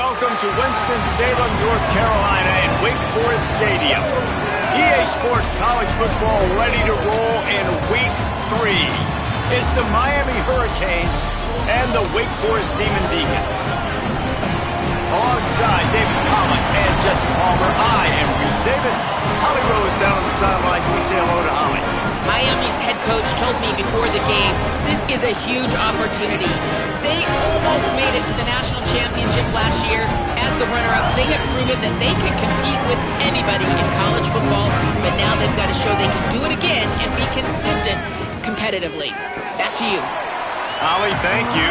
Welcome to Winston-Salem, North Carolina and Wake Forest Stadium. EA Sports College Football ready to roll in Week 3. It's the Miami Hurricanes and the Wake Forest Demon Deacons. Alongside David Pollock and Jesse Palmer, I am Reese Davis. Holly Rowe is down on the sidelines. We say hello to Holly. Miami's head coach told me before the game, this is a huge opportunity. They almost made it to the national championship last year. As the runner-ups, they have proven that they can compete with anybody in college football, but now they've got to show they can do it again and be consistent competitively. Back to you. Holly, thank you.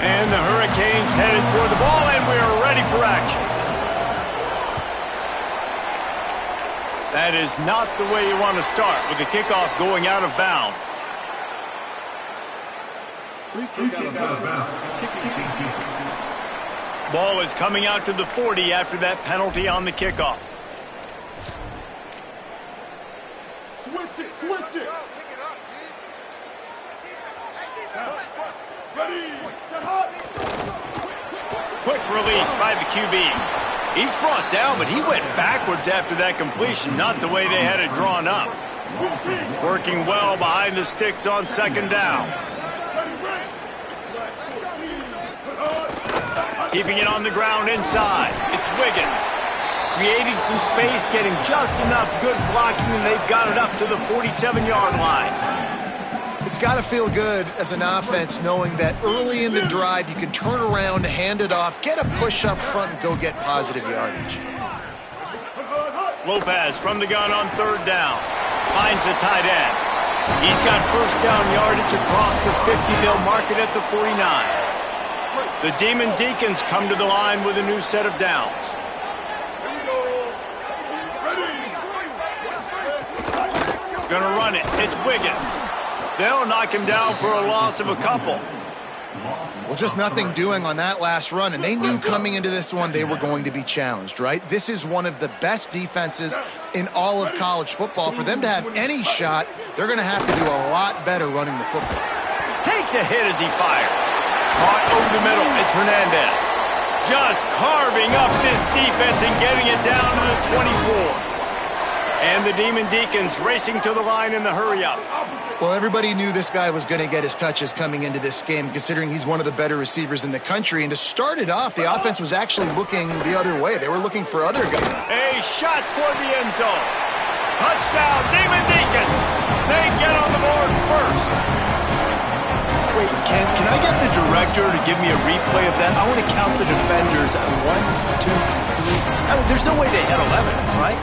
And the Hurricanes headed toward the ball, and we are ready for action. That is not the way you want to start with the kickoff going out of bounds. Free kick out of bounds. Kicking team. Ball is coming out to the 40 after that penalty on the kickoff. Switch it, switch it. Ready. Quick release by the QB. He's brought down, but he went backwards after that completion, not the way they had it drawn up. Working well behind the sticks on second down. Keeping it on the ground inside. It's Wiggins. Creating some space, getting just enough good blocking, and they've got it up to the 47-yard line. It's got to feel good as an offense knowing that early in the drive you can turn around, hand it off, get a push up front, and go get positive yardage. Lopez from the gun on third down. Finds the tight end. He's got first down yardage across the 50. They'll mark it at the 49. The Demon Deacons come to the line with a new set of downs. Gonna run it. It's Wiggins. They'll knock him down for a loss of a couple. Well, just nothing doing on that last run, and they knew coming into this one they were going to be challenged, right? This is one of the best defenses in all of college football. For them to have any shot, they're going to have to do a lot better running the football. Takes a hit as he fires. Caught over the middle. It's Hernandez. Just carving up this defense and getting it down to the 24. And the Demon Deacons racing to the line in the hurry-up. Well, everybody knew this guy was going to get his touches coming into this game, considering he's one of the better receivers in the country. And to start it off, the offense was actually looking the other way. They were looking for other guys. A shot toward the end zone. Touchdown, Demon Deacons. They get on the board first. Wait, can I get the director to give me a replay of that? I want to count the defenders. 1, 2, 3. I mean, there's no way they had 11, right?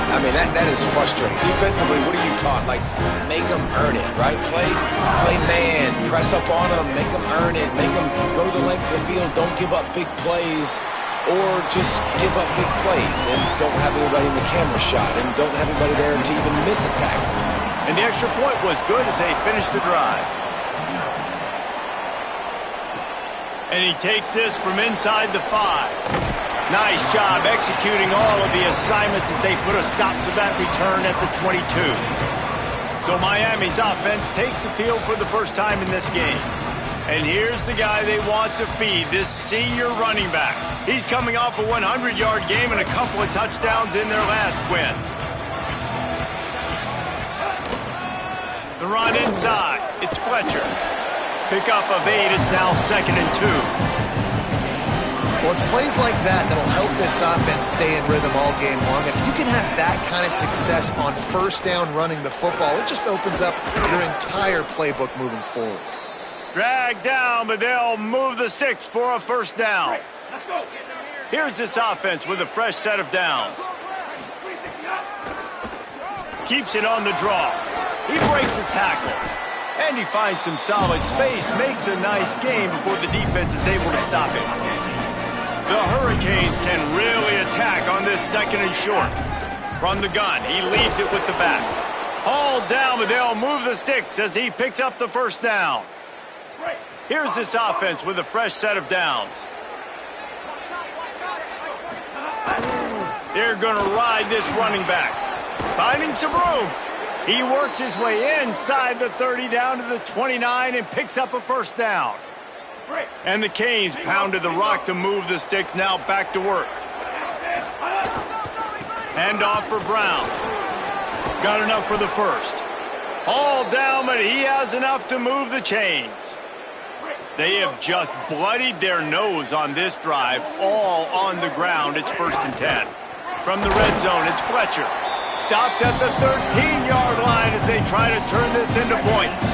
I mean, that is frustrating. Defensively, what are you taught? Like, make them earn it, right? Play man, press up on them, make them earn it, make them go the length of the field, don't give up big plays, or just give up big plays and don't have anybody in the camera shot and don't have anybody there to even miss a tackle. And the extra point was good as they finished the drive. And he takes this from inside the 5. Nice job executing all of the assignments as they put a stop to that return at the 22. So Miami's offense takes the field for the first time in this game. And here's the guy they want to feed, this senior running back. He's coming off a 100-yard game and a couple of touchdowns in their last win. The run inside. It's Fletcher. Pickup of 8. It's now 2nd and 2. Well, it's plays like that that'll help this offense stay in rhythm all game long. If you can have that kind of success on first down running the football, it just opens up your entire playbook moving forward. Dragged down, but they'll move the sticks for a first down. Here's this offense with a fresh set of downs. Keeps it on the draw. He breaks a tackle. And he finds some solid space, makes a nice game before the defense is able to stop him. The Hurricanes can really attack on this 2nd and short. From the gun, he leaves it with the back. Hauled down, but they'll move the sticks as he picks up the first down. Here's this offense with a fresh set of downs. They're going to ride this running back. Finding some room. He works his way inside the 30 down to the 29 and picks up a first down. And the Canes pounded the rock to move the sticks, now back to work. Hand off for Brown. Got enough for the first. All down, but he has enough to move the chains. They have just bloodied their nose on this drive, all on the ground. It's 1st and 10. From the red zone, it's Fletcher. Stopped at the 13-yard line as they try to turn this into points.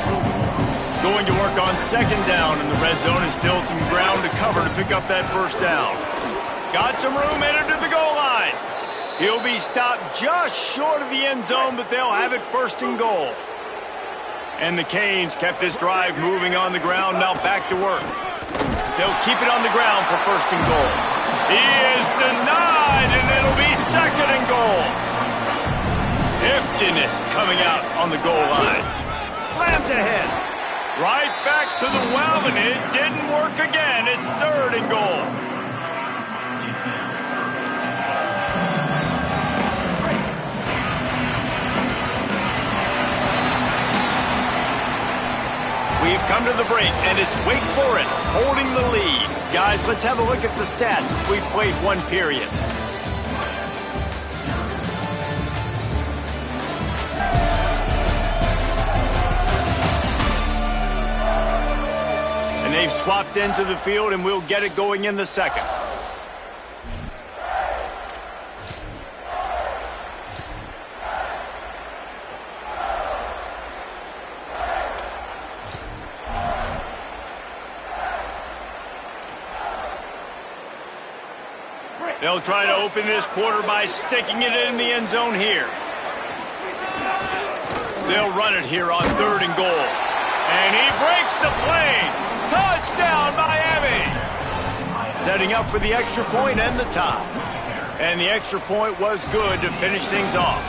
Going to work on 2nd down in the red zone, and still some ground to cover to pick up that first down. Got some room headed to the goal line. He'll be stopped just short of the end zone, but they'll have it 1st and goal. And the Canes kept this drive moving on the ground, now back to work. They'll keep it on the ground for 1st and goal. He is denied, and it'll be 2nd and goal. Heftiness coming out on the goal line. Slams ahead. Right back to the well, and it didn't work again. It's 3rd and goal. We've come to the break, and it's Wake Forest holding the lead. Guys, let's have a look at the stats as we've played one period. And they've swapped into the field, and we'll get it going in the second. They'll try to open this quarter by sticking it in the end zone here. They'll run it here on 3rd and goal. And he breaks the play. Touchdown, Miami! Setting up for the extra point and the tie. And the extra point was good to finish things off.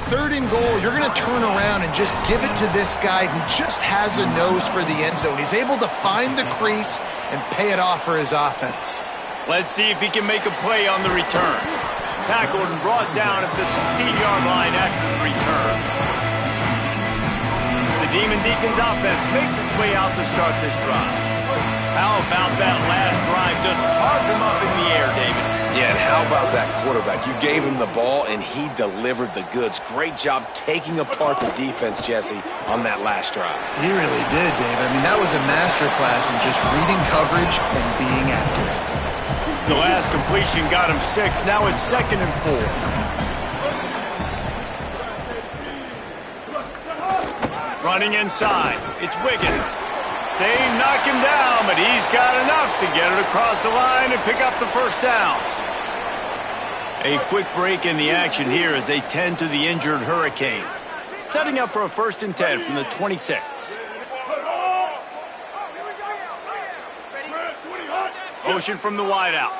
3rd and goal, you're going to turn around and just give it to this guy who just has a nose for the end zone. He's able to find the crease and pay it off for his offense. Let's see if he can make a play on the return. Tackled and brought down at the 16-yard line after the return. The Demon Deacons offense makes its way out to start this drive. How about that last drive? Just carved him up in the air, David. Yeah, and how about that quarterback? You gave him the ball, and he delivered the goods. Great job taking apart the defense, Jesse, on that last drive. He really did, David. I mean, that was a masterclass in just reading coverage and being accurate. The last completion got him 6. Now it's 2nd and 4. Running inside. It's Wiggins. They knock him down, but he's got enough to get it across the line and pick up the first down. A quick break in the action here as they tend to the injured Hurricane. Setting up for a 1st and 10 from the 26. Motion from the wideout.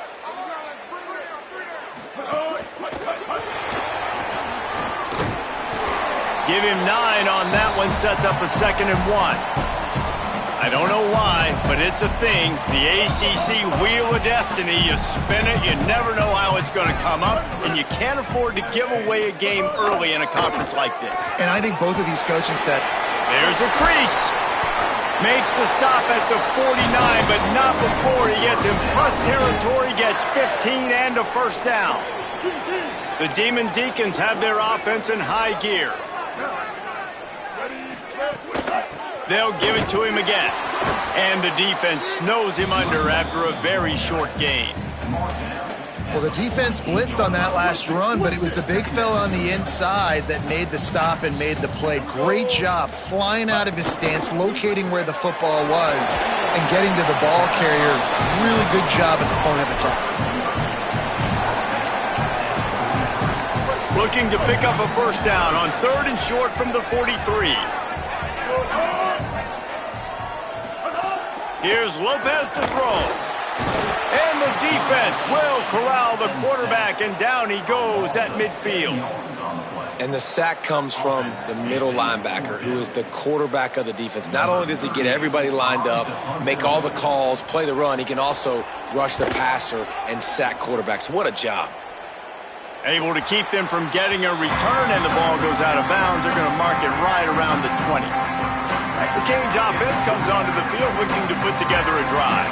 Give him 9 on that one, sets up a 2nd and 1. I don't know why, but it's a thing. The ACC Wheel of Destiny, you spin it, you never know how it's going to come up, and you can't afford to give away a game early in a conference like this. And I think both of these coaching staff. There's a crease. Makes the stop at the 49, but not before he gets in plus territory, gets 15 and a first down. The Demon Deacons have their offense in high gear. They'll give it to him again. And the defense snows him under after a very short gain. Well, the defense blitzed on that last run, but it was the big fella on the inside that made the stop and made the play. Great job flying out of his stance, locating where the football was, and getting to the ball carrier. Really good job at the point of attack. Looking to pick up a first down on 3rd and short from the 43. Here's Lopez to throw. And the defense will corral the quarterback, and down he goes at midfield. And the sack comes from the middle linebacker, who is the quarterback of the defense. Not only does he get everybody lined up, make all the calls, play the run, he can also rush the passer and sack quarterbacks. What a job. Able to keep them from getting a return, and the ball goes out of bounds. They're going to mark it right around the 20. The Canes offense comes onto the field looking to put together a drive.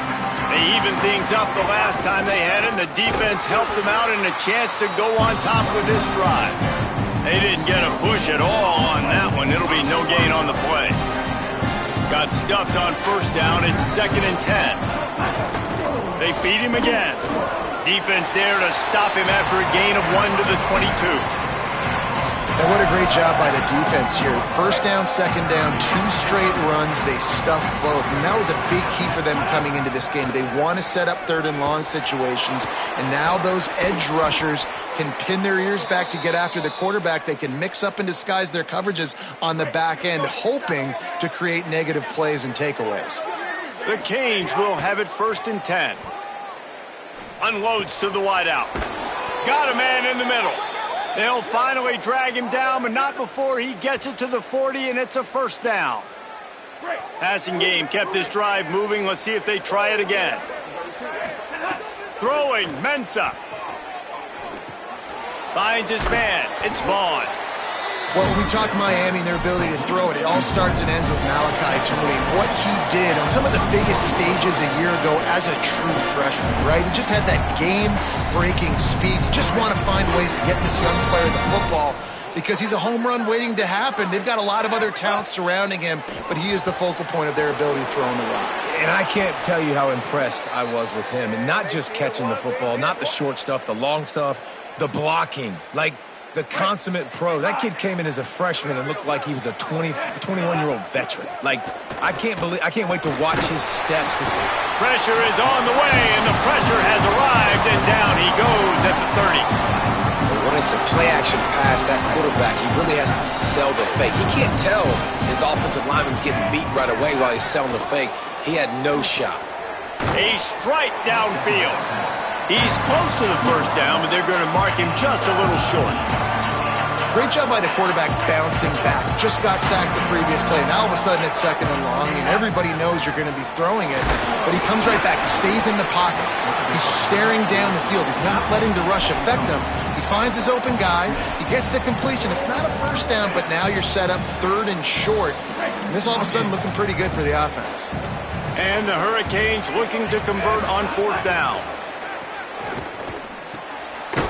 They evened things up the last time they had it, and the defense helped them out and a chance to go on top with this drive. They didn't get a push at all on that one. It'll be no gain on the play. Got stuffed on first down. It's 2nd and 10. They feed him again. Defense there to stop him after a gain of 1 to the 22. And what a great job by the defense here. First down, second down, 2 straight runs. They stuffed both. And that was a big key for them coming into this game. They want to set up 3rd and long situations. And now those edge rushers can pin their ears back to get after the quarterback. They can mix up and disguise their coverages on the back end, hoping to create negative plays and takeaways. The Canes will have it 1st and 10. Unloads to the wideout. Got a man in the middle. They'll finally drag him down, but not before he gets it to the 40, and it's a 1st down. Passing game kept this drive moving. Let's see if they try it again. Throwing, Mensah. Finds his man. It's Vaughn. Well, we talk Miami and their ability to throw it. It all starts and ends with Malachi Tony. What he did on some of the biggest stages a year ago as a true freshman, right? He just had that game-breaking speed. You just want to find ways to get this young player the football because he's a home run waiting to happen. They've got a lot of other talent surrounding him, but he is the focal point of their ability to throw on the rock. And I can't tell you how impressed I was with him. And not just catching the football, not the short stuff, the long stuff, the blocking. Like, the consummate pro. That kid came in as a freshman and looked like he was a 21-year-old veteran. Like, I can't wait to watch his steps to see. Pressure is on the way, and the pressure has arrived, and down he goes at the 30. When it's a play-action pass, that quarterback, he really has to sell the fake. He can't tell his offensive lineman's getting beat right away while he's selling the fake. He had no shot. A strike downfield. He's close to the 1st down, but they're going to mark him just a little short. Great job by the quarterback bouncing back. Just got sacked the previous play. Now all of a sudden it's 2nd and long. I mean, everybody knows you're going to be throwing it, but he comes right back. He stays in the pocket. He's staring down the field. He's not letting the rush affect him. He finds his open guy. He gets the completion. It's not a 1st down, but now you're set up 3rd and short. And this all of a sudden looking pretty good for the offense. And the Hurricanes looking to convert on 4th down.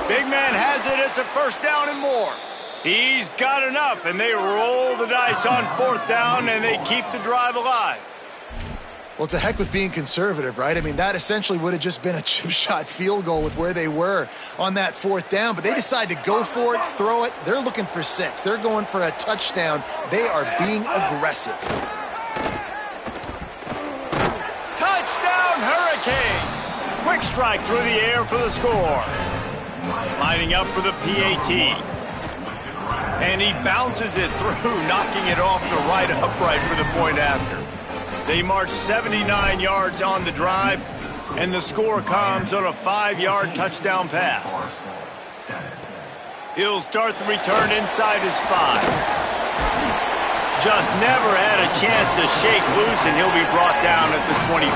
Big man has it. It's a 1st down and more. He's got enough, and they roll the dice on 4th down, and they keep the drive alive. Well, to heck with being conservative, right? I mean, that essentially would have just been a chip shot field goal with where they were on that 4th down, but they decide to go for it, throw it. They're looking for 6. They're going for a touchdown. They are being aggressive. Touchdown, Hurricanes! Quick strike through the air for the score. Lining up for the PAT. And he bounces it through, knocking it off the right upright for the point after. They march 79 yards on the drive, and the score comes on a 5-yard touchdown pass. He'll start the return inside his 5. Just never had a chance to shake loose, and he'll be brought down at the 24.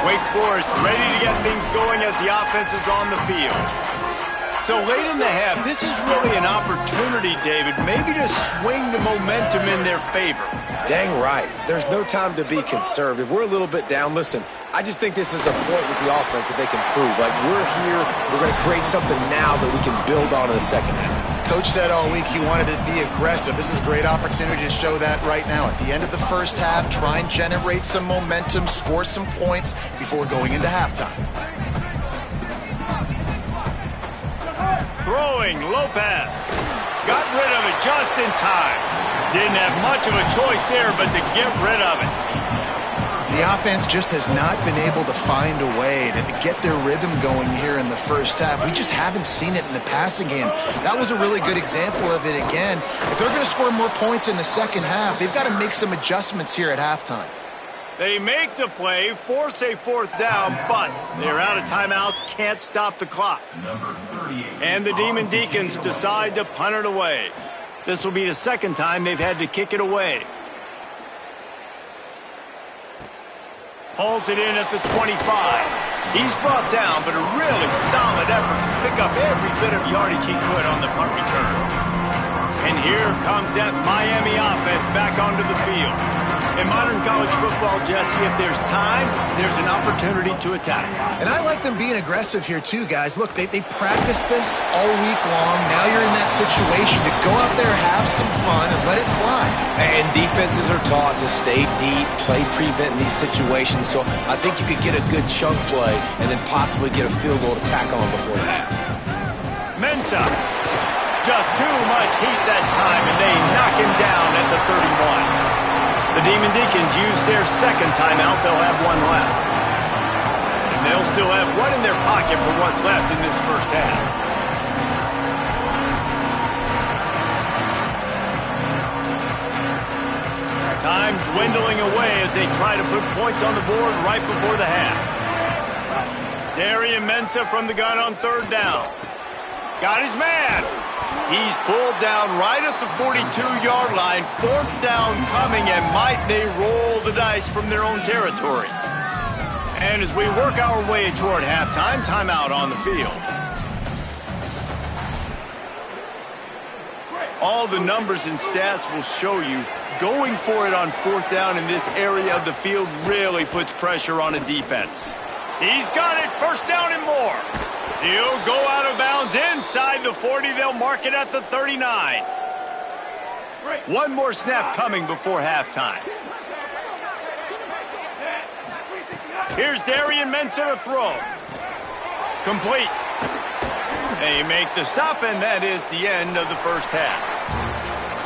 Wake Forest ready to get things going as the offense is on the field. So late in the half, this is really an opportunity, David, maybe to swing the momentum in their favor. Dang right. There's no time to be conservative. We're a little bit down. Listen, I just think this is a point with the offense that they can prove. Like, we're here, we're going to create something now that we can build on in the second half. Coach said all week he wanted to be aggressive. This is a great opportunity to show that right now. At the end of the first half, try and generate some momentum, score some points before going into halftime. Throwing, Lopez. Got rid of it just in time. Didn't have much of a choice there, but to get rid of it. The offense just has not been able to find a way to get their rhythm going here in the first half. We just haven't seen it in the passing game. That was a really good example of it again. If they're going to score more points in the second half, they've got to make some adjustments here at halftime. They make the play, force a 4th down, but they're out of timeouts, can't stop the clock. And the Demon Deacons decide to punt it away. This will be the second time they've had to kick it away. Hauls it in at the 25. He's brought down, but a really solid effort to pick up every bit of yardage he could on the punt return. And here comes that Miami offense back onto the field. In modern college football, Jesse, if there's time, there's an opportunity to attack. And I like them being aggressive here too, guys. Look, they practice this all week long. Now you're in that situation to go out there, have some fun, and let it fly. And defenses are taught to stay deep, play prevent in these situations. So I think you could get a good chunk play and then possibly get a field goal to tack on before the half. Mensa. Just too much heat that time, and they knock him down at the 31. The Demon Deacons use their second timeout. They'll have one left. And they'll still have one in their pocket for what's left in this first half. Time dwindling away as they try to put points on the board right before the half. Darian Mensah from the gun on third down. Got his man. He's pulled down right at the 42-yard line. Fourth down coming, and might they roll the dice from their own territory. And as we work our way toward halftime, timeout on the field. All the numbers and stats will show you going for it on fourth down in this area of the field really puts pressure on a defense. He's got it, first down and more. He'll go out of bounds inside the 40. They'll mark it at the 39. One more snap coming before halftime. Here's Darian Mensah to throw. Complete. They make the stop, and that is the end of the first half.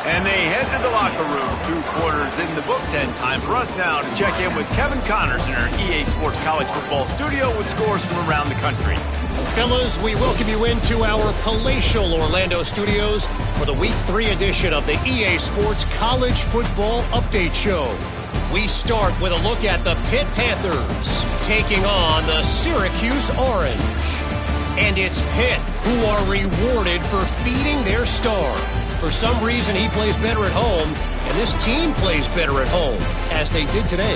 And they head to the locker room. 2 quarters in the book, 10 time for us now to check in with Kevin Connors in our EA Sports College Football studio with scores from around the country. Fellas, we welcome you into our palatial Orlando studios for the Week 3 edition of the EA Sports College Football Update Show. We start with a look at the Pitt Panthers taking on the Syracuse Orange. And it's Pitt who are rewarded for feeding their star. For some reason, he plays better at home, and this team plays better at home, as they did today.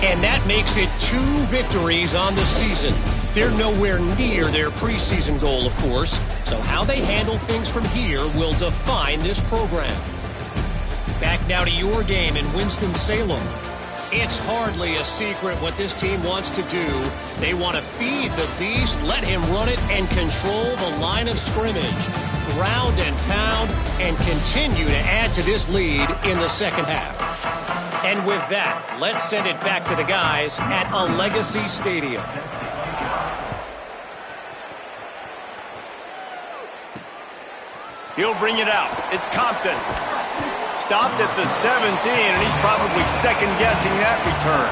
And that makes it 2 victories on the season. They're nowhere near their preseason goal, of course, so how they handle things from here will define this program. Back now to your game in Winston-Salem. It's hardly a secret what this team wants to do. They want to feed the beast, let him run it, and control the line of scrimmage. Ground and pound, and continue to add to this lead in the second half. And with that, let's send it back to the guys at a Legacy Stadium. He'll bring it out. It's Compton. Stopped at the 17, and he's probably second-guessing that return.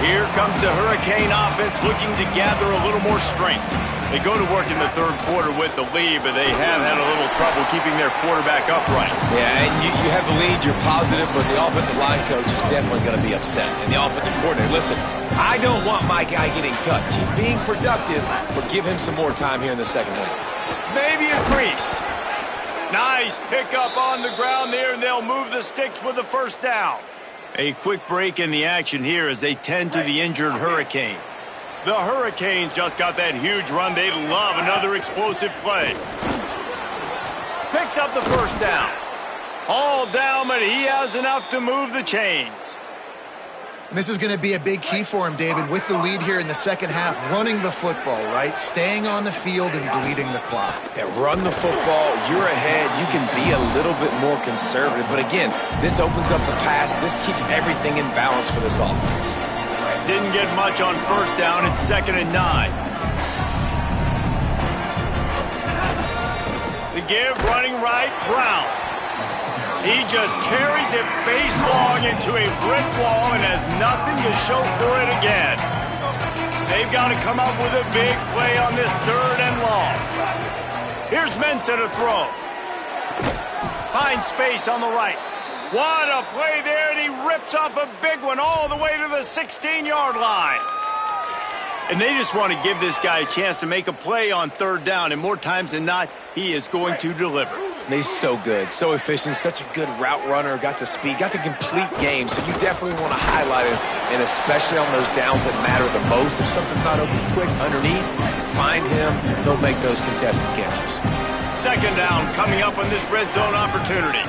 Here comes the Hurricane offense looking to gather a little more strength. They go to work in the third quarter with the lead, but they have had a little trouble keeping their quarterback upright. Yeah, and you have the lead, you're positive, but the offensive line coach is definitely going to be upset. And the offensive coordinator, listen, I don't want my guy getting touched. He's being productive, but give him some more time here in the second half. Maybe a crease. Nice pickup on the ground there, and they'll move the sticks with the first down. A quick break in the action here as they tend to the injured Hurricane. The Hurricanes just got that huge run. They love another explosive play. Picks up the first down. All down, but he has enough to move the chains. This is going to be a big key for him, David, with the lead here in the second half, running the football, right? Staying on the field and bleeding the clock. Yeah, run the football. You're ahead. You can be a little bit more conservative. But again, this opens up the pass. This keeps everything in balance for this offense. Didn't get much on first down. It's 2nd and 9. The give running right, Brown. He just carries it face long into a brick wall and has nothing to show for it again. They've got to come up with a big play on this 3rd and long. Here's Mensah to throw. Finds space on the right. What a play there, and he rips off a big one all the way to the 16-yard line. And they just want to give this guy a chance to make a play on 3rd down, and more times than not, he is going to deliver. He's so good, so efficient, such a good route runner, got the speed, got the complete game, so you definitely want to highlight him, and especially on those downs that matter the most. If something's not open quick underneath, find him, he'll make those contested catches. Second down coming up on this red zone opportunity.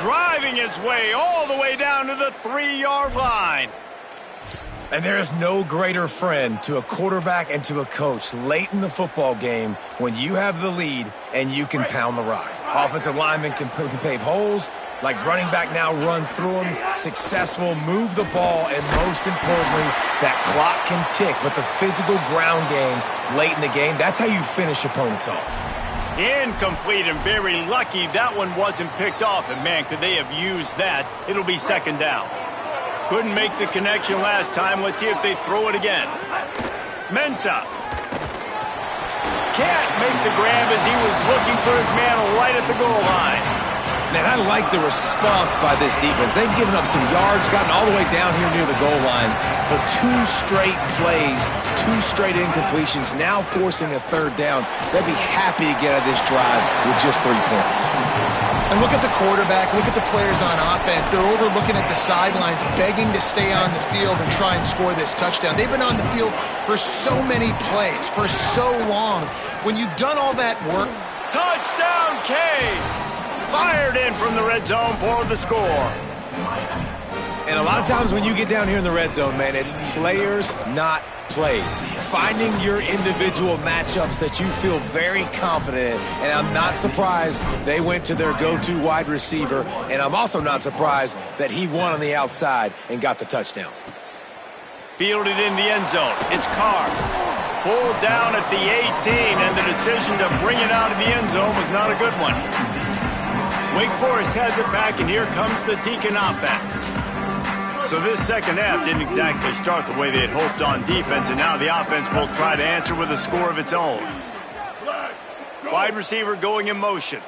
Driving his way all the way down to the 3-yard line. And there is no greater friend to a quarterback and to a coach late in the football game when you have the lead and you can pound the rock. Offensive linemen can pave holes, like running back now runs through them, successful, move the ball, and most importantly, that clock can tick. But the physical ground game late in the game, that's how you finish opponents off. Incomplete, and very lucky that one wasn't picked off. And man, could they have used that. It'll be second down. Couldn't make the connection last time. Let's see if they throw it again. Mensah. Can't make the grab as he was looking for his man right at the goal line. Man, I like the response by this defense. They've given up some yards, gotten all the way down here near the goal line, but 2 straight plays, 2 straight incompletions, now forcing a third down. They'll be happy to get out of this drive with just 3 points. And look at the quarterback, look at the players on offense. They're over looking at the sidelines, begging to stay on the field and try and score this touchdown. They've been on the field for so many plays, for so long. When you've done all that work, touchdown, Canes! Fired in from the red zone for the score. And a lot of times when you get down here in the red zone, man, it's players, not plays. Finding your individual matchups that you feel very confident in. And I'm not surprised they went to their go-to wide receiver. And I'm also not surprised that he won on the outside and got the touchdown. Fielded in the end zone. It's Carr. Pulled down at the 18, and the decision to bring it out of the end zone was not a good one. Wake Forest has it back, and here comes the Deacon offense. So this second half didn't exactly start the way they had hoped on defense, and now the offense will try to answer with a score of its own. Wide receiver going in motion.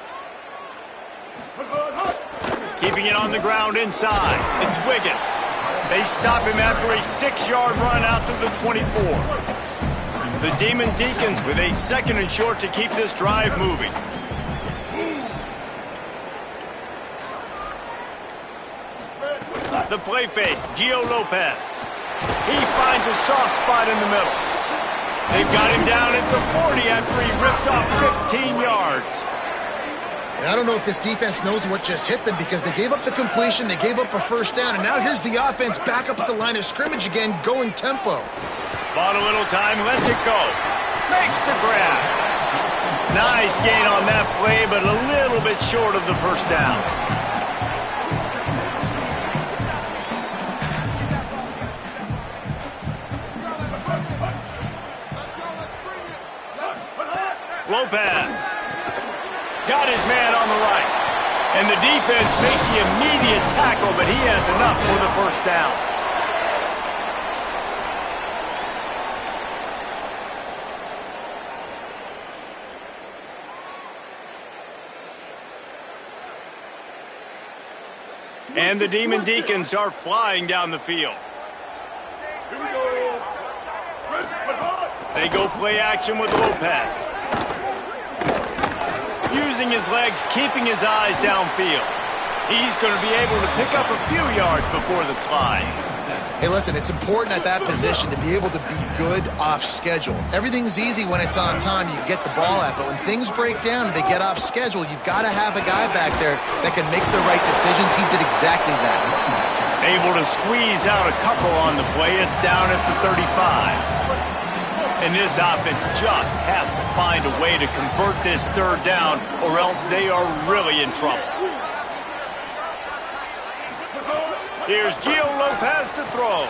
Keeping it on the ground inside. It's Wiggins. They stop him after a 6-yard run out to the 24. The Demon Deacons with a 2nd and short to keep this drive moving. The play fake, Gio Lopez. He finds a soft spot in the middle. They've got him down at the 40 after he ripped off 15 yards. And I don't know if this defense knows what just hit them because they gave up the completion, they gave up a first down, and now here's the offense back up at the line of scrimmage again, going tempo. Bought a little time, lets it go. Makes the grab. Nice gain on that play, but a little bit short of the first down. Lopez got his man on the right. And the defense makes the immediate tackle, but he has enough for the first down. And the Demon Deacons are flying down the field. They go play action with Lopez. Using his legs, keeping his eyes downfield. He's going to be able to pick up a few yards before the slide. Hey, listen, it's important at that position to be able to be good off schedule. Everything's easy when it's on time, you get the ball out, but when things break down and they get off schedule, you've got to have a guy back there that can make the right decisions. He did exactly that. Able to squeeze out a couple on the play. It's down at the 35. And this offense just has to find a way to convert this third down, or else they are really in trouble. Here's Gio Lopez to throw.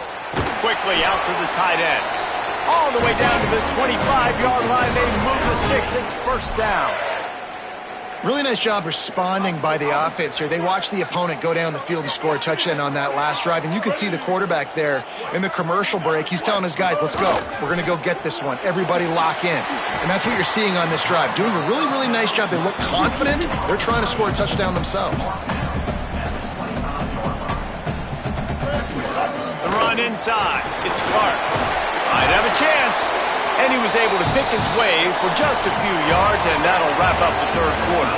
Quickly out to the tight end. All the way down to the 25-yard line. They move the sticks. It's first down. Really nice job responding by the offense here. They watched the opponent go down the field and score a touchdown on that last drive. And you could see the quarterback there in the commercial break. He's telling his guys, let's go. We're going to go get this one. Everybody lock in. And that's what you're seeing on this drive. Doing a really, really nice job. They look confident. They're trying to score a touchdown themselves. The run inside. It's Clark. Might have a chance. And he was able to pick his way for just a few yards, and that'll wrap up the third quarter.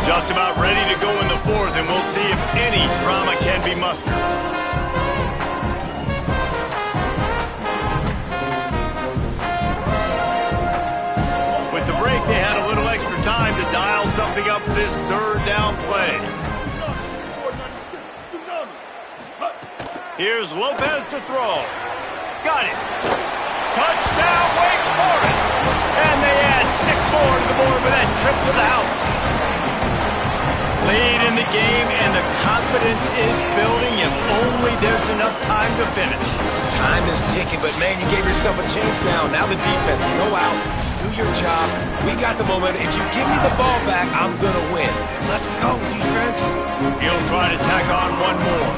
Just about ready to go in the fourth, and we'll see if any drama can be mustered. With the break, they had a little extra time to dial something up for this third down play. Here's Lopez to throw. Got it. Touchdown, Wake Forest. And they add 6 more to the board with that trip to the house. Lead in the game, and the confidence is building if only there's enough time to finish. Time is ticking, but man, you gave yourself a chance now. Now the defense, go out, do your job. We got the momentum. If you give me the ball back, I'm going to win. Let's go, defense. He'll try to tack on one more.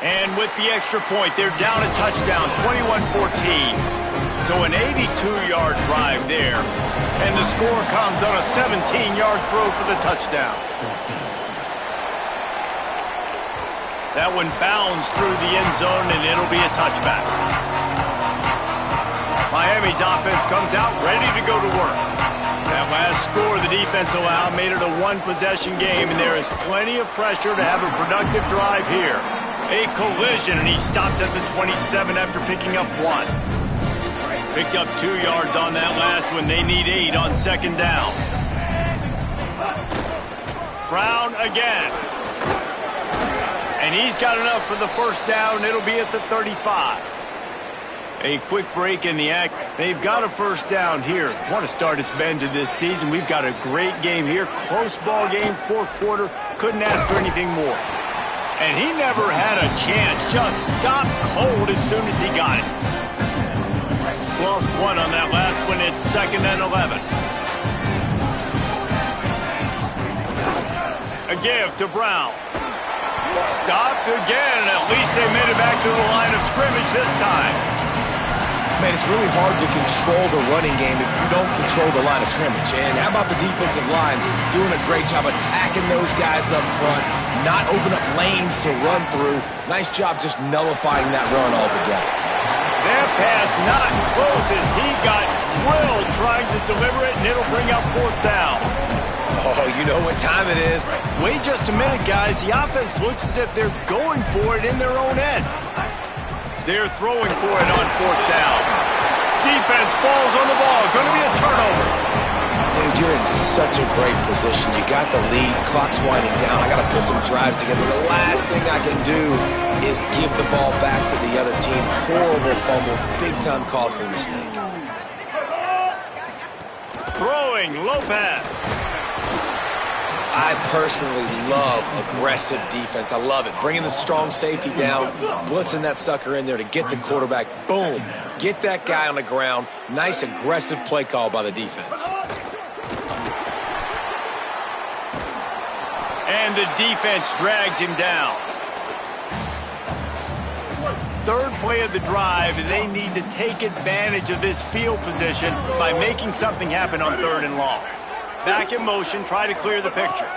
And with the extra point, they're down a touchdown, 21-14. So an 82-yard drive there. And the score comes on a 17-yard throw for the touchdown. That one bounds through the end zone, and it'll be a touchback. Miami's offense comes out ready to go to work. That last score the defense allowed made it a one-possession game, and there is plenty of pressure to have a productive drive here. A collision, and he stopped at the 27 after picking up 1. Picked up 2 yards on that last one. They need 8 on second down. Brown again. And he's got enough for the first down. It'll be at the 35. A quick break in the act. They've got a first down here. Want to start its bend to this season. We've got a great game here. Close ball game, fourth quarter. Couldn't ask for anything more. And he never had a chance. Just stopped cold as soon as he got it. Lost 1 on that last one. It's 2nd and 11. A give to Brown. Stopped again, and at least they made it back to the line of scrimmage this time. Man, it's really hard to control the running game if you don't control the line of scrimmage. And how about the defensive line doing a great job attacking those guys up front, not open up lanes to run through. Nice job just nullifying that run altogether. That pass not close as he got drilled trying to deliver it, and it'll bring up 4th down. Oh, you know what time it is. Wait just a minute, guys. The offense looks as if they're going for it in their own end. They're throwing for it on 4th down. Defense falls on the ball. Going to be a turnover. Dude, you're in such a great position. You got the lead. Clock's winding down. I got to put some drives together. The last thing I can do is give the ball back to the other team. Horrible fumble. Big-time costly mistake. Throwing, Lopez. I personally love aggressive defense. I love it. Bringing the strong safety down, blitzing that sucker in there to get the quarterback. Boom. Get that guy on the ground. Nice aggressive play call by the defense. And the defense drags him down. Third play of the drive, and they need to take advantage of this field position by making something happen on 3rd and long. Back in motion, try to clear the picture.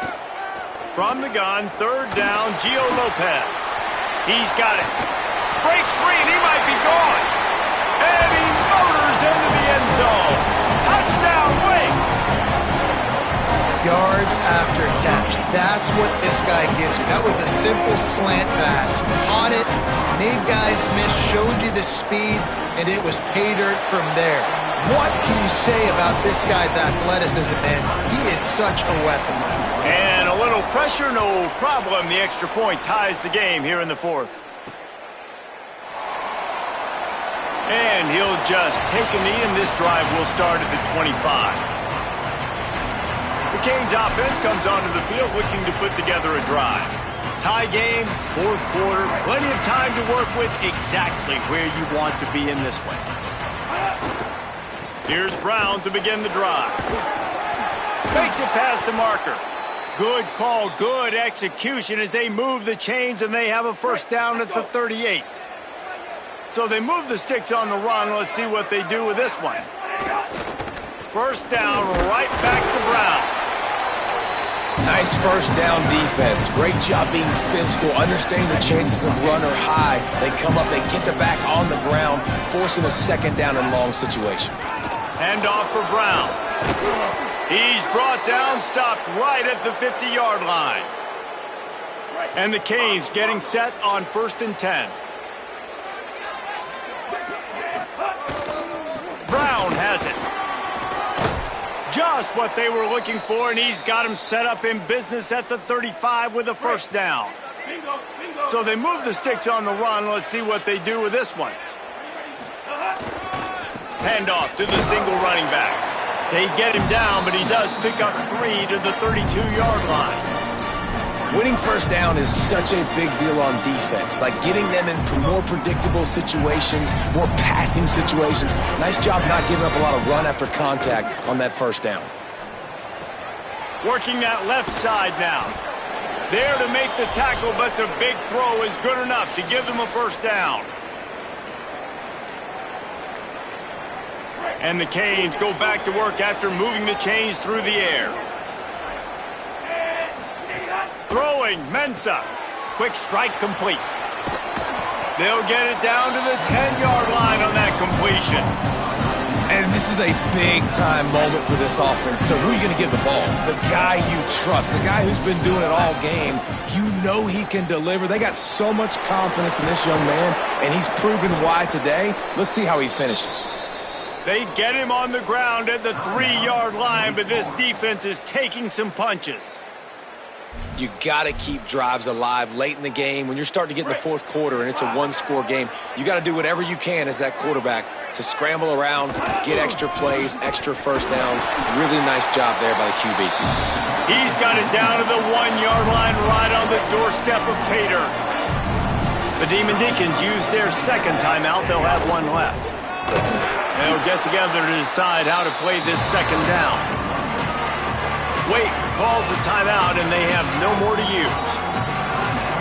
From the gun, 3rd down, Gio Lopez. He's got it. Breaks free, and he might be gone. And he motors into the end zone. Touchdown, Wake. Yards after catch. That's what this guy gives you. That was a simple slant pass. Caught it, made guys miss, showed you the speed, and it was pay dirt from there. What can you say about this guy's athleticism, man? He is such a weapon. And a little pressure, no problem. The extra point ties the game here in the 4th. And he'll just take a knee, and this drive will start at the 25. The Canes offense comes onto the field looking to put together a drive. Tie game, 4th quarter, plenty of time to work with, exactly where you want to be in this one. Here's Brown to begin the drive. Makes it past the marker. Good call, good execution as they move the chains, and they have a first down at the 38. So they move the sticks on the run. Let's see what they do with this one. First down, right back to Brown. Nice first down defense. Great job being physical, understanding the chances of run are high. They come up, they get the back on the ground, forcing a second down and long situation. Hand off for Brown. He's brought down, stopped right at the 50-yard line. And the Canes getting set on 1st and 10. Brown has it. Just what they were looking for, and he's got him set up in business at the 35 with a first down. So they move the sticks on the run. Let's see what they do with this one. Handoff to the single running back. They get him down, but he does pick up 3 to the 32-yard line. Winning first down is such a big deal on defense, like getting them in more predictable situations, more passing situations. Nice job not giving up a lot of run after contact on that first down. Working that left side now. There to make the tackle, but the big throw is good enough to give them a first down. And the Canes go back to work after moving the chains through the air. Throwing, Mensah. Quick strike complete. They'll get it down to the 10-yard line on that completion. And this is a big-time moment for this offense. So who are you going to give the ball? The guy you trust, the guy who's been doing it all game. You know he can deliver. They got so much confidence in this young man, and he's proven why today. Let's see how he finishes. They get him on the ground at the 3-yard line, but this defense is taking some punches. You got to keep drives alive late in the game. When you're starting to get in the fourth quarter and it's a one-score game, you got to do whatever you can as that quarterback to scramble around, get extra plays, extra first downs. Really nice job there by the QB. He's got it down to the 1-yard line right on the doorstep of Pater. The Demon Deacons use their second timeout. They'll have one left. They'll get together to decide how to play this second down. Wade calls a timeout, and they have no more to use.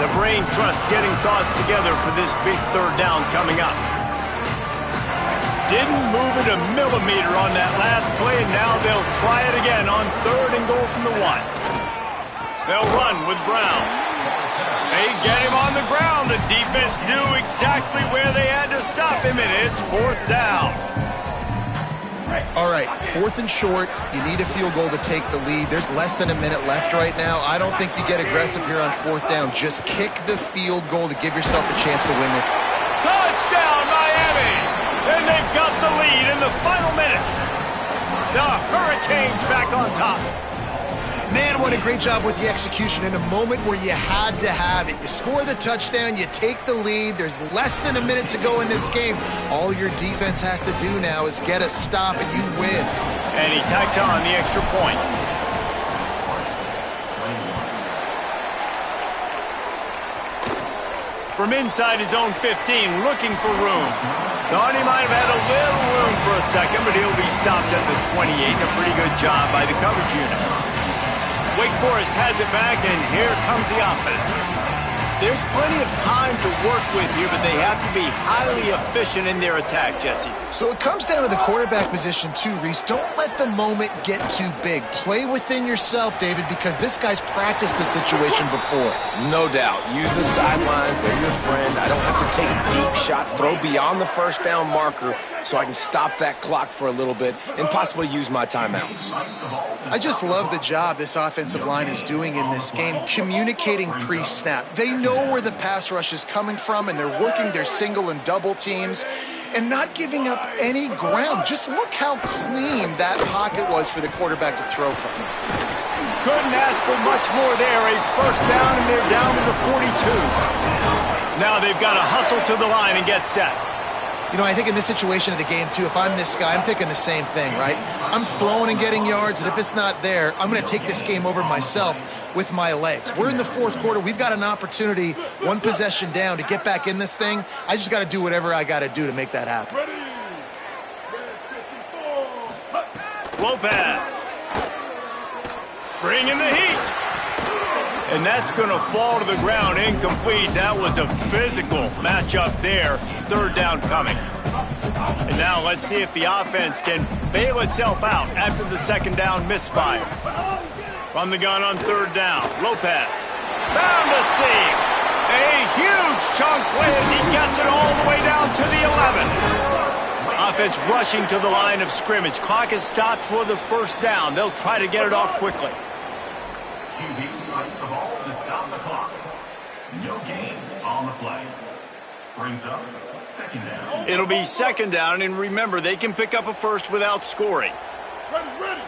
The brain trust getting thoughts together for this big third down coming up. Didn't move it a millimeter on that last play, and now they'll try it again on 3rd and goal from the 1. They'll run with Brown. They get him on the ground. The defense knew exactly where they had to stop him, and it's 4th down. All right, 4th and short. You need a field goal to take the lead. There's less than a minute left right now. I don't think you get aggressive here on 4th down. Just kick the field goal to give yourself a chance to win this. Touchdown, Miami! And they've got the lead in the final minute. The Hurricanes back on top. Man, what a great job with the execution in a moment where you had to have it. You score the touchdown, you take the lead. There's less than a minute to go in this game. All your defense has to do now is get a stop and you win. And he tacked on the extra point. From inside his own 15, looking for room. Thought he might have had a little room for a second, but he'll be stopped at the 28. A pretty good job by the coverage unit. Wake Forest has it back, and here comes the offense. There's plenty of time to work with here, but they have to be highly efficient in their attack, Jesse. So it comes down to the quarterback position too, Reese. Don't let the moment get too big. Play within yourself, David, because this guy's practiced the situation before. No doubt. Use the sidelines. They're your friend. I don't have to take deep shots. Throw beyond the first down marker so I can stop that clock for a little bit and possibly use my timeouts. I just love the job this offensive line is doing in this game, communicating pre-snap. They know where the pass rush is coming from, and they're working their single and double teams and not giving up any ground. Just look how clean that pocket was for the quarterback to throw from. Couldn't ask for much more there. A first down, and they're down to the 42. Now they've got to hustle to the line and get set. You know, I think in this situation of the game, too, if I'm this guy, I'm thinking the same thing, right? I'm throwing and getting yards, and if it's not there, I'm going to take this game over myself with my legs. We're in the fourth quarter. We've got an opportunity, one possession down, to get back in this thing. I just got to do whatever I got to do to make that happen. Lopez. Bringing the heat. And that's going to fall to the ground incomplete. That was a physical matchup there. third down coming. And now let's see if the offense can bail itself out after the second down misfire. From the gun on third down, Lopez. Found a seam. A huge chunk play as he gets it all the way down to the 11. Offense rushing to the line of scrimmage. Clock is stopped for the first down. They'll try to get it off quickly. QB strikes the ball to stop the clock. No gain on the play. Brings up second down. It'll be second down, and remember, they can pick up a first without scoring. Ready.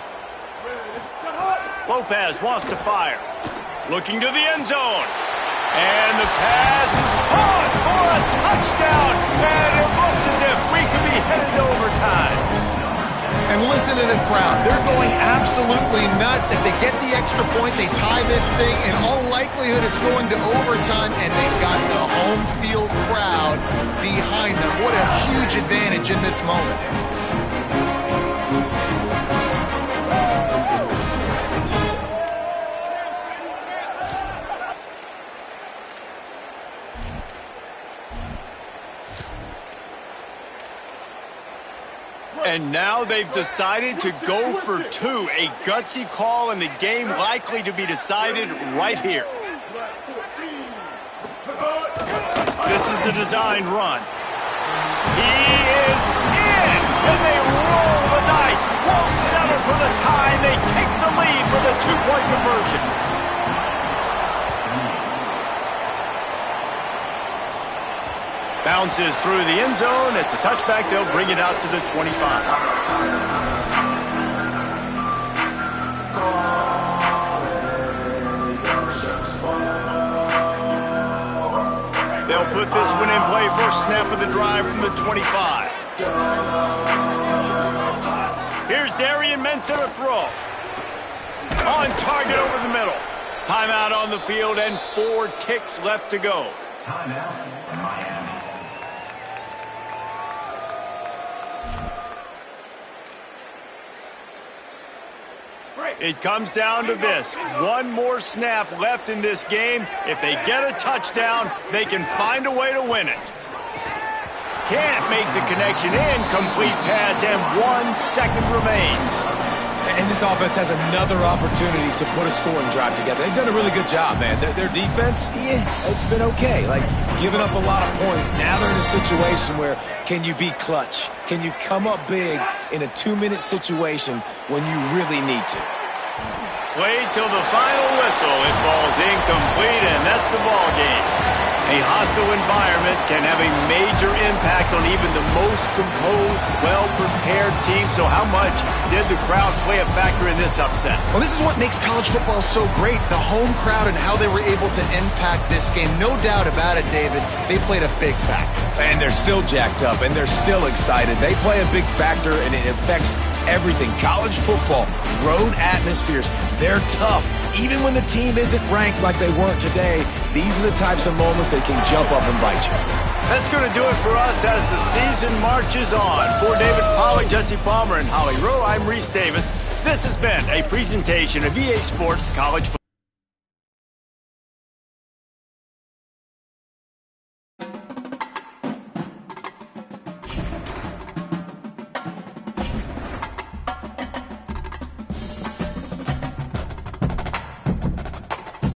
Lopez wants to fire. Looking to the end zone. And the pass is caught for a touchdown. And it looks as if we could be headed to overtime. And listen to the crowd. They're going absolutely nuts. If they get the extra point, they tie this thing. In all likelihood, it's going to overtime, and they've got the home field crowd behind them. What a huge advantage in this moment. And now they've decided to go for two. A gutsy call, and the game likely to be decided right here. This is a designed run. He is in, and they roll the dice. Won't settle for the tie. They take the lead with a two-point conversion. Bounces through the end zone. It's a touchback. They'll bring it out to the 25. They'll put this one in play. First snap of the drive from the 25. Here's Darian Mensah to throw. On target over the middle. Timeout on the field and 4 ticks left to go. Timeout, Miami. It comes down to this. One more snap left in this game. If they get a touchdown, they can find a way to win it. Can't make the connection. Incomplete pass, and 1 second remains. And this offense has another opportunity to put a scoring drive together. They've done a really good job, man. Their defense, it's been okay. Like, giving up a lot of points. Now they're in a situation where can you be clutch? Can you come up big in a 2-minute situation when you really need to? Played till the final whistle. It falls incomplete, and that's the ball game. A hostile environment can have a major impact on even the most composed, well-prepared team. So how much did the crowd play a factor in this upset? Well, this is what makes college football so great, the home crowd and how they were able to impact this game. No doubt about it, David. They played a big factor. And they're still jacked up, and they're still excited. They play a big factor, and it affects everything. College football, road atmospheres, they're tough. Even when the team isn't ranked like they weren't today, these are the types of moments they can jump up and bite you. That's going to do it for us as the season marches on. For David Pollack, Jesse Palmer, and Holly Rowe, I'm Reese Davis. This has been a presentation of EA Sports College Football.